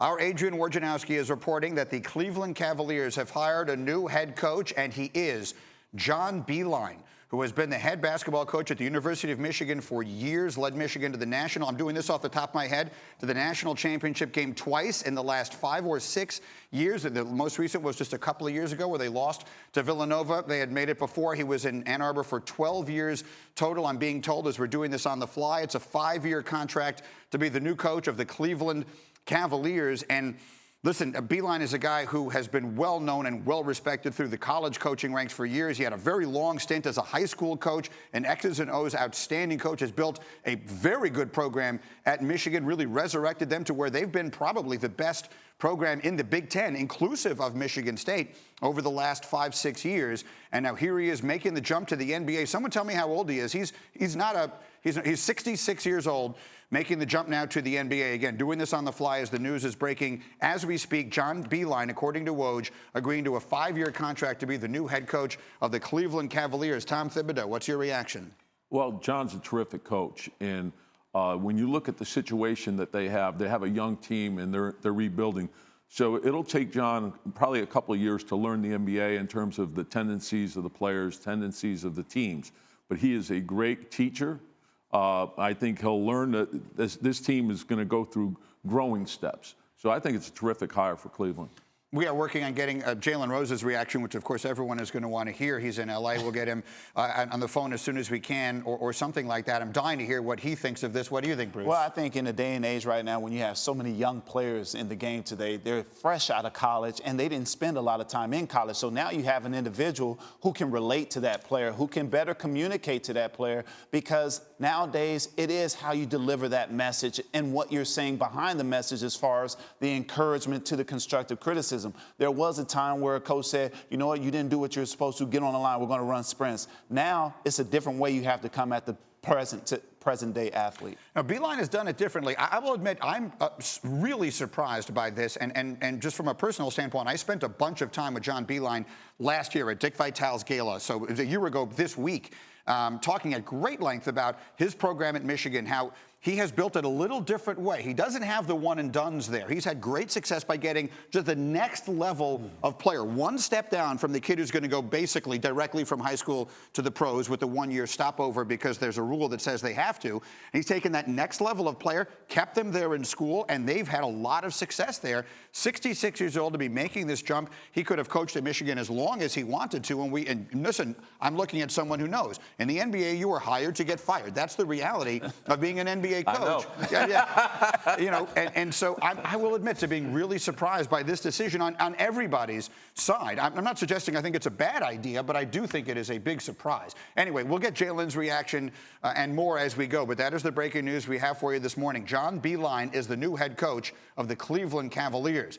Our Adrian Wojnarowsi is reporting that the Cleveland Cavaliers have hired a new head coach, and he is John Beilein, who has been the head basketball coach at the University of Michigan for years, led Michigan to the national, I'm doing this off the top of my head, to the national championship game twice in the last 5 or 6 years. The most recent was just a couple of years ago where they lost to Villanova. They had made it before. He was in Ann Arbor for 12 years total, I'm being told, as we're doing this on the fly. It's a 5-year contract to be the new coach of the Cleveland Cavaliers. And listen, Beilein is a guy who has been well known and well respected through the college coaching ranks for years. He had a very long stint as a high school coach, an X's and O's outstanding coach, has built a very good program at Michigan, really resurrected them to where they've been probably the best program in the Big Ten, inclusive of Michigan State, over the last 5-6 years. And now here he is making the jump to the NBA. Someone tell me how old he is. He's 66 years old, making the jump now to the NBA. Again, doing this on the fly as the news is breaking as we speak. John Beilein, according to Woj, agreeing to a 5-year contract to be the new head coach of the Cleveland Cavaliers. Tom Thibodeau, what's your reaction? Well, John's a terrific coach, and when you look at the situation that they have a young team and they're rebuilding. So it'll take John probably a couple of years to learn the NBA in terms of the tendencies of the players, tendencies of the teams. But he is a great teacher. I think he'll learn that this team is going to go through growing steps. So I think it's a terrific hire for Cleveland. We are working on getting Jalen Rose's reaction, which, of course, everyone is going to want to hear. He's in L.A. We'll get him on the phone as soon as we can or something like that. I'm dying to hear what he thinks of this. What do you think, Bruce? Well, I think in the day and age right now when you have so many young players in the game today, they're fresh out of college, and they didn't spend a lot of time in college. So now you have an individual who can relate to that player, who can better communicate to that player, because nowadays it is how you deliver that message and what you're saying behind the message as far as the encouragement to the constructive criticism. There was a time where a coach said, you know what, you didn't do what you're supposed to, get on the line, we're going to run sprints. Now it's a different way you have to come at the present day athlete. Now, Beilein has done it differently. I will admit I'm really surprised by this, and just from a personal standpoint, I spent a bunch of time with John Beilein last year at Dick Vitale's gala, so it was a year ago this week, talking at great length about his program at Michigan, how he has built it a little different way. He doesn't have the one-and-dones there. He's had great success by getting just the next level of player, one step down from the kid who's going to go basically directly from high school to the pros with the 1-year stopover because there's a rule that says they have to. And he's taken that next level of player, kept them there in school, and they've had a lot of success there. 66 years old to be making this jump. He could have coached at Michigan as long as he wanted to. And listen, I'm looking at someone who knows. In the NBA, you are hired to get fired. That's the reality of being an NBA coach. I know. Yeah. You know, and so I will admit to being really surprised by this decision on everybody's side. I'm not suggesting I think it's a bad idea, but I do think it is a big surprise. Anyway, we'll get Jalen's reaction and more as we go, but that is the breaking news we have for you this morning. John Beilein is the new head coach of the Cleveland Cavaliers.